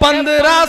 15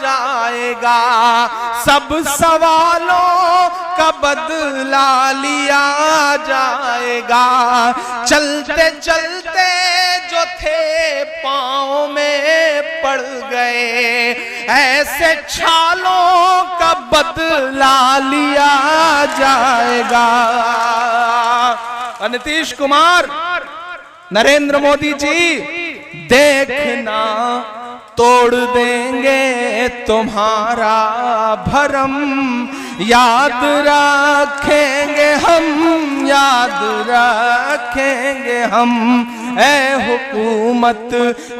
جائے گا، سب سوالوں کا بدلہ لیا جائے گا، چلتے چلتے جو تھے پاؤں میں پڑ گئے، ایسے چھالوں کا بدلہ لیا جائے گا۔ اور نتیش کمار، نریندر مودی جی، دیکھنا توڑ دیں گے تمہارا بھرم، یاد رکھیں گے ہم، یاد رکھیں گے ہم، اے حکومت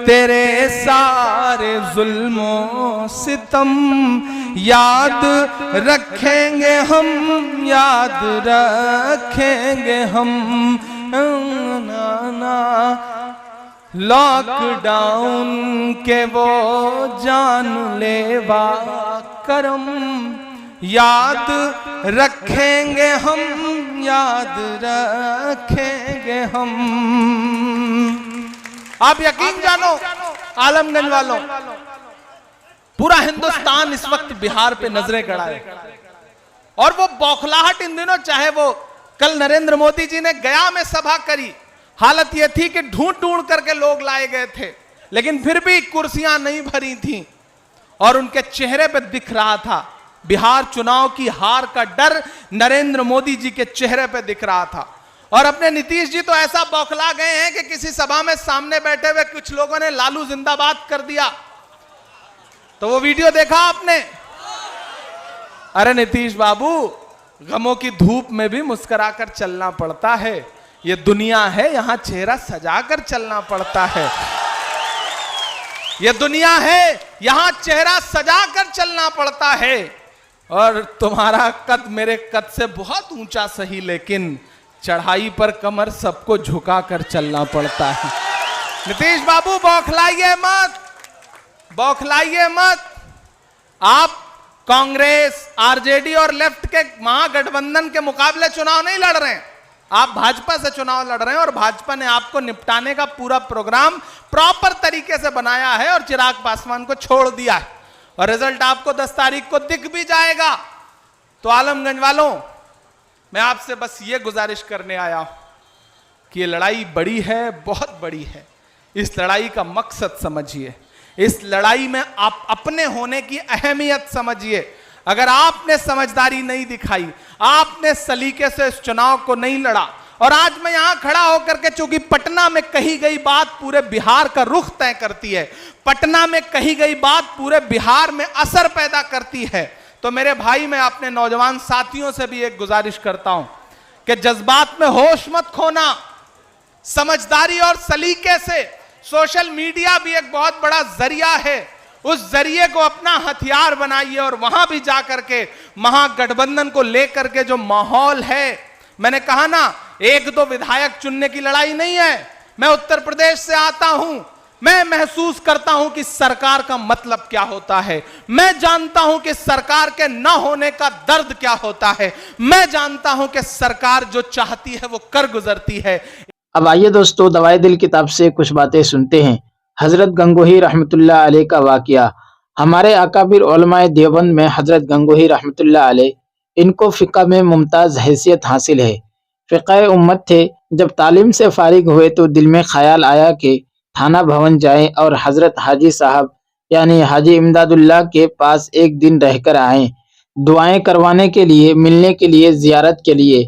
تیرے سارے ظلم و ستم، یاد رکھیں گے ہم، یاد رکھیں گے ہم۔ لاک ڈاؤن کے وہ جان لیوا کرم، یاد رکھیں گے ہم، یاد رکھیں گے ہم۔ آپ یقین جانو عالم گنج والوں، پورا ہندوستان اس وقت بہار پہ نظریں گڑائے، اور وہ بوکھلاہٹ ان دنوں، چاہے وہ کل نریندر مودی جی نے گیا میں سبھا کری، حالت یہ تھی کہ ڈھونڈ ڈھونڈ کر کے لوگ لائے گئے تھے، لیکن پھر بھی کرسیاں نہیں بھری تھیں، اور ان کے چہرے پہ دکھ رہا تھا بہار چناؤ کی ہار کا ڈر، نریندر مودی جی کے چہرے پہ دکھ رہا تھا۔ اور اپنے نتیش جی تو ایسا بوکھلا گئے ہیں کہ کسی سبھا میں سامنے بیٹھے ہوئے کچھ لوگوں نے لالو زندہ باد کر دیا، تو وہ ویڈیو دیکھا آپ نے؟ ارے نتیش بابو، غموں کی دھوپ میں بھی مسکرا کر چلنا پڑتا ہے، یہ دنیا ہے یہاں چہرہ سجا کر چلنا پڑتا ہے، یہ دنیا ہے یہاں چہرہ سجا کر چلنا پڑتا ہے، اور تمہارا قد میرے قد سے بہت اونچا سہی، لیکن چڑھائی پر کمر سب کو جھکا کر چلنا پڑتا ہے۔ نتیش بابو بوکھلائیے مت، بوکھلائیے مت، آپ کانگریس، آر جے ڈی اور لیفٹ کے مہا گٹھ بندھن کے مقابلے چناؤ نہیں لڑ رہے ہیں، آپ بھاجپا سے چناؤ لڑ رہے ہیں، اور بھاجپا نے آپ کو نپٹانے کا پورا پروگرام پراپر طریقے سے بنایا ہے اور چراغ پاسوان کو چھوڑ دیا ہے، اور رزلٹ آپ کو 10 تاریخ کو دکھ بھی جائے گا۔ تو عالم گنج والوں، میں آپ سے بس یہ گزارش کرنے آیا ہوں کہ یہ لڑائی بڑی ہے، بہت بڑی ہے، اس لڑائی کا مقصد سمجھیے، اس لڑائی میں آپ اپنے ہونے کی اہمیت سمجھیے۔ اگر آپ نے سمجھداری نہیں دکھائی، آپ نے سلیقے سے اس چناؤ کو نہیں لڑا، اور آج میں یہاں کھڑا ہو کر کے، چونکہ پٹنہ میں کہی گئی بات پورے بہار کا رخ طے کرتی ہے، پٹنہ میں کہی گئی بات پورے بہار میں اثر پیدا کرتی ہے، تو میرے بھائی، میں اپنے نوجوان ساتھیوں سے بھی ایک گزارش کرتا ہوں کہ جذبات میں ہوش مت کھونا، سمجھداری اور سلیقے سے، سوشل میڈیا بھی ایک بہت بڑا ذریعہ ہے، اس ذریعے کو اپنا ہتھیار بنائیے، اور وہاں بھی جا کر کے مہا گٹھ بندھن کو لے کر کے جو ماحول ہے، میں نے کہا نا، 1-2 ودھایک چننے کی لڑائی نہیں ہے، میں اتر پردیش سے آتا ہوں، میں محسوس کرتا ہوں کہ سرکار کا مطلب کیا ہوتا ہے، میں جانتا ہوں کہ سرکار کے نہ ہونے کا درد کیا ہوتا ہے، میں جانتا ہوں کہ سرکار جو چاہتی ہے وہ کر گزرتی ہے۔ اب آئیے دوستو، دوائے دل کتاب سے کچھ باتیں سنتے ہیں۔ حضرت گنگوہی رحمت اللہ علیہ کا واقعہ۔ ہمارے اکابر علماء دیوبند میں حضرت گنگوہی رحمت اللہ علیہ، ان کو فقہ میں ممتاز حیثیت حاصل ہے، فقہ امت تھے۔ جب تعلیم سے فارغ ہوئے تو دل میں خیال آیا کہ تھانہ بھون جائیں اور حضرت حاجی صاحب یعنی حاجی امداد اللہ کے پاس ایک دن رہ کر آئیں، دعائیں کروانے کے لیے، ملنے کے لیے، زیارت کے لیے۔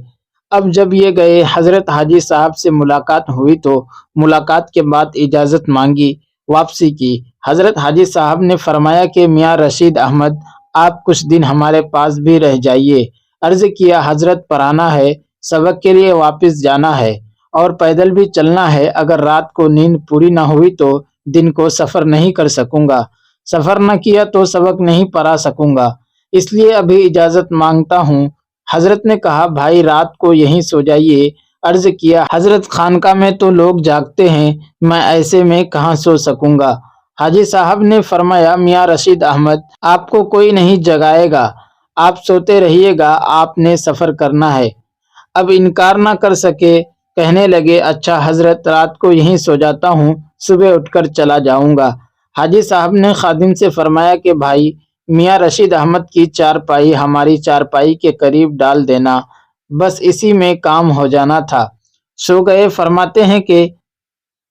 اب جب یہ گئے، حضرت حاجی صاحب سے ملاقات ہوئی تو ملاقات کے بعد اجازت مانگی، واپسی کی۔ حضرت حاجی صاحب نے فرمایا کہ میاں رشید احمد، آپ کچھ دن ہمارے پاس بھی رہ جائیے۔ عرض کیا، حضرت پرانا ہے، سبق کے لیے واپس جانا ہے اور پیدل بھی چلنا ہے، اگر رات کو نیند پوری نہ ہوئی تو دن کو سفر نہیں کر سکوں گا، سفر نہ کیا تو سبق نہیں پڑھا سکوں گا، اس لیے ابھی اجازت مانگتا ہوں۔ حضرت نے کہا، بھائی رات کو یہیں سو جائیے۔ عرض کیا، حضرت خانقاہ میں تو لوگ جاگتے ہیں، میں ایسے میں کہاں سو سکوں گا؟ حاجی صاحب نے فرمایا، میاں رشید احمد، آپ کو کوئی نہیں جگائے گا، آپ سوتے رہیے گا، آپ نے سفر کرنا ہے۔ اب انکار نہ کر سکے، کہنے لگے، اچھا حضرت، رات کو یہیں سو جاتا ہوں، صبح اٹھ کر چلا جاؤں گا۔ حاجی صاحب نے خادم سے فرمایا کہ بھائی میاں رشید احمد کی چارپائی ہماری چارپائی کے قریب ڈال دینا، بس اسی میں کام ہو جانا تھا۔ سو گئے۔ فرماتے ہیں کہ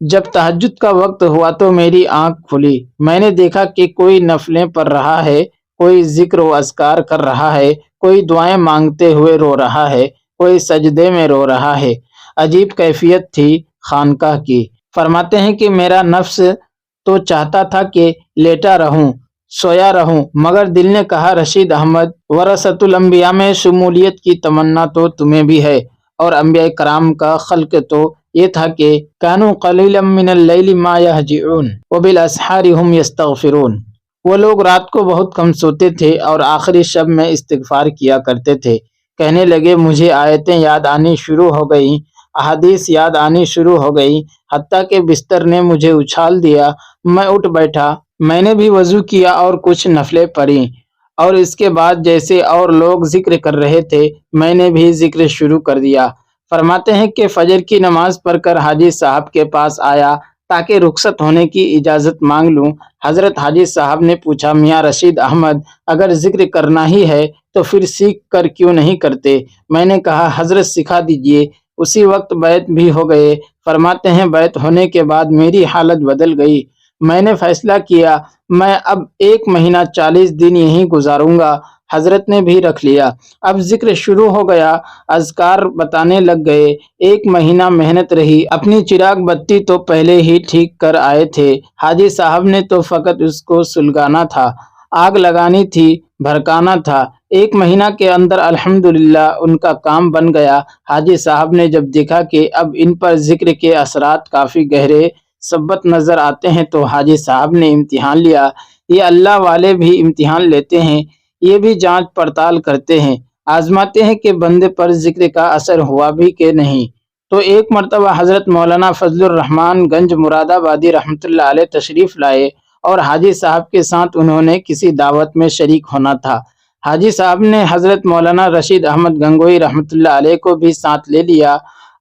جب تہجد کا وقت ہوا تو میری آنکھ کھلی، میں نے دیکھا کہ کوئی نفلیں پڑھ رہا ہے، کوئی ذکر و اذکار کر رہا ہے، کوئی دعائیں مانگتے ہوئے رو رہا ہے، کوئی سجدے میں رو رہا ہے۔ عجیب کیفیت تھی خانقاہ کی۔ فرماتے ہیں کہ میرا نفس تو چاہتا تھا کہ لیٹا رہوں، سویا رہوں، مگر دل نے کہا رشید احمد ورثۃ الانبیاء میں شمولیت کی تمنا تو تمہیں بھی ہے، اور انبیاء کرام کا خلق تو یہ تھا کہ کانوا قلیلا من اللیل ما یہجعون وبالاسحار هم یستغفرون، وہ لوگ رات کو بہت کم سوتے تھے اور آخری شب میں استغفار کیا کرتے تھے۔ کہنے لگے مجھے آیتیں یاد آنی شروع ہو گئیں، احادیث یاد آنی شروع ہو گئیں، حتیٰ کہ بستر نے مجھے اچھال دیا۔ میں اٹھ بیٹھا، میں نے بھی وضو کیا اور کچھ نفلیں پڑھیں، اور اس کے بعد جیسے اور لوگ ذکر کر رہے تھے میں نے بھی ذکر شروع کر دیا۔ فرماتے ہیں کہ فجر کی نماز پڑھ کر حاجی صاحب کے پاس آیا تاکہ رخصت ہونے کی اجازت مانگ لوں۔ حضرت حاجی صاحب نے پوچھا میاں رشید احمد اگر ذکر کرنا ہی ہے تو پھر سیکھ کر کیوں نہیں کرتے؟ میں نے کہا حضرت سکھا دیجئے۔ اسی وقت بیعت بھی ہو گئے۔ فرماتے ہیں بیعت ہونے کے بعد میری حالت بدل گئی۔ میں نے فیصلہ کیا میں اب 1 مہینہ 40 دن یہیں گزاروں گا۔ حضرت نے بھی رکھ لیا۔ اب ذکر شروع ہو گیا، اذکار بتانے لگ گئے۔ 1 مہینہ محنت رہی۔ اپنی چراغ بتی تو پہلے ہی ٹھیک کر آئے تھے، حاجی صاحب نے تو فقط اس کو سلگانا تھا، آگ لگانی تھی، بھڑکانا تھا۔ 1 مہینہ کے اندر الحمدللہ ان کا کام بن گیا۔ حاجی صاحب نے جب دیکھا کہ اب ان پر ذکر کے اثرات کافی گہرے ثبت نظر آتے ہیں تو حاجی صاحب نے امتحان لیا۔ یہ اللہ والے بھی امتحان لیتے ہیں، یہ بھی جانچ پڑتال کرتے ہیں، آزماتے ہیں کہ بندے پر ذکر کا اثر ہوا بھی کہ نہیں۔ تو ایک مرتبہ حضرت مولانا فضل الرحمان گنج مراد آبادی رحمۃ اللہ علیہ تشریف لائے اور حاجی صاحب کے ساتھ انہوں نے کسی دعوت میں شریک ہونا تھا۔ حاجی صاحب نے حضرت مولانا رشید احمد گنگوئی رحمۃ اللہ علیہ کو بھی ساتھ لے لیا۔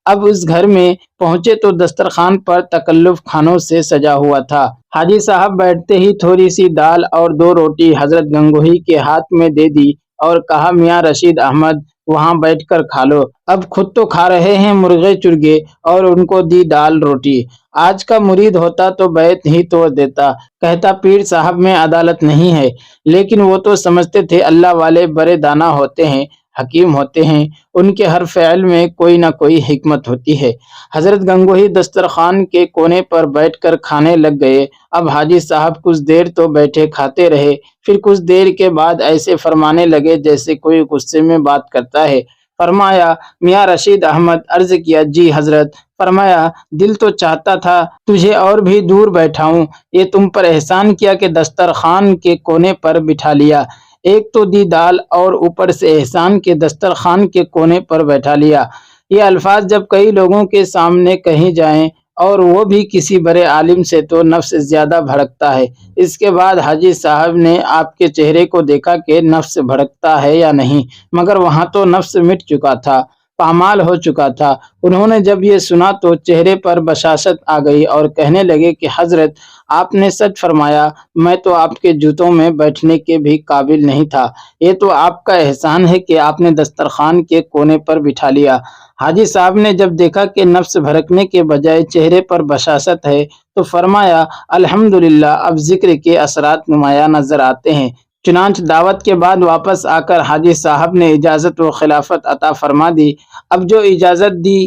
اب اس گھر میں پہنچے تو دسترخوان پر تکلف کھانوں سے سجا ہوا تھا۔ حاجی صاحب بیٹھتے ہی تھوڑی سی دال اور 2 روٹی حضرت گنگوہی کے ہاتھ میں دے دی اور کہا میاں رشید احمد وہاں بیٹھ کر کھا لو۔ اب خود تو کھا رہے ہیں مرغے چرگے، اور ان کو دی دال روٹی۔ آج کا مرید ہوتا تو بیعت ہی توڑ دیتا، کہتا پیر صاحب میں عدالت نہیں ہے، لیکن وہ تو سمجھتے تھے اللہ والے بڑے دانا ہوتے ہیں، حکیم ہوتے ہیں، ان کے ہر فعل میں کوئی نہ کوئی حکمت ہوتی ہے۔ حضرت گنگوہی دسترخوان کے کونے پر بیٹھ کر کھانے لگ گئے۔ اب حاجی صاحب کچھ دیر تو بیٹھے کھاتے رہے، پھر کچھ دیر کے بعد ایسے فرمانے لگے جیسے کوئی غصے میں بات کرتا ہے۔ فرمایا میاں رشید احمد؟ عرض کیا جی حضرت۔ فرمایا دل تو چاہتا تھا تجھے اور بھی دور بیٹھاؤں، یہ تم پر احسان کیا کہ دسترخوان کے کونے پر بٹھا لیا، ایک تو دی دال اور اوپر سے احسان کے دسترخوان کے کونے پر بیٹھا لیا۔ یہ الفاظ جب کئی لوگوں کے سامنے کہیں جائیں اور وہ بھی کسی بڑے عالم سے تو نفس زیادہ بھڑکتا ہے۔ اس کے بعد حاجی صاحب نے آپ کے چہرے کو دیکھا کہ نفس بھڑکتا ہے یا نہیں، مگر وہاں تو نفس مٹ چکا تھا، پامال ہو چکا تھا۔ انہوں نے جب یہ سنا تو چہرے پر بشاشت آ گئی اور کہنے لگے کہ حضرت آپ نے سچ فرمایا، میں تو آپ کے جوتوں میں بیٹھنے کے بھی قابل نہیں تھا، یہ تو آپ کا احسان ہے کہ آپ نے دسترخوان کے کونے پر بٹھا لیا۔ حاجی صاحب نے جب دیکھا کہ نفس بھڑکنے کے بجائے چہرے پر بشاشت ہے تو فرمایا الحمدللہ اب ذکر کے اثرات نمایاں نظر آتے ہیں۔ چنانچہ دعوت کے بعد واپس آ کر حاجی صاحب نے اجازت و خلافت عطا فرما دی۔ اب جو اجازت دی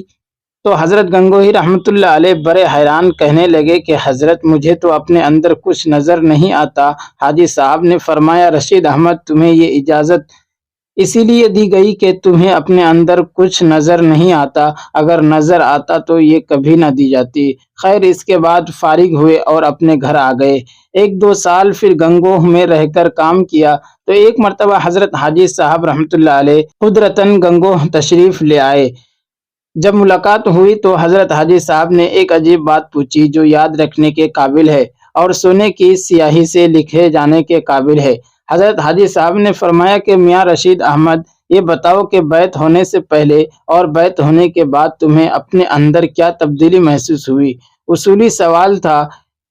تو حضرت گنگوہی رحمۃ اللہ علیہ بڑے حیران، کہنے لگے کہ حضرت مجھے تو اپنے اندر کچھ نظر نہیں آتا۔ حاجی صاحب نے فرمایا رشید احمد تمہیں یہ اجازت اسی لیے دی گئی کہ تمہیں اپنے اندر کچھ نظر نہیں آتا، اگر نظر آتا تو یہ کبھی نہ دی جاتی۔ خیر اس کے بعد فارغ ہوئے اور اپنے گھر آ گئے۔ 1-2 سال پھر گنگوہ میں رہ کر کام کیا تو ایک مرتبہ حضرت حاجی صاحب رحمۃ اللہ علیہ قدرتاً گنگوہ تشریف لے آئے۔ جب ملاقات ہوئی تو حضرت حاجی صاحب نے ایک عجیب بات پوچھی جو یاد رکھنے کے قابل ہے اور سونے کی سیاہی سے لکھے جانے کے قابل ہے۔ حضرت حاجی صاحب نے فرمایا کہ میاں رشید احمد یہ بتاؤ کہ بیعت ہونے سے پہلے اور بیعت ہونے کے بعد تمہیں اپنے اندر کیا تبدیلی محسوس ہوئی؟ اصولی سوال تھا،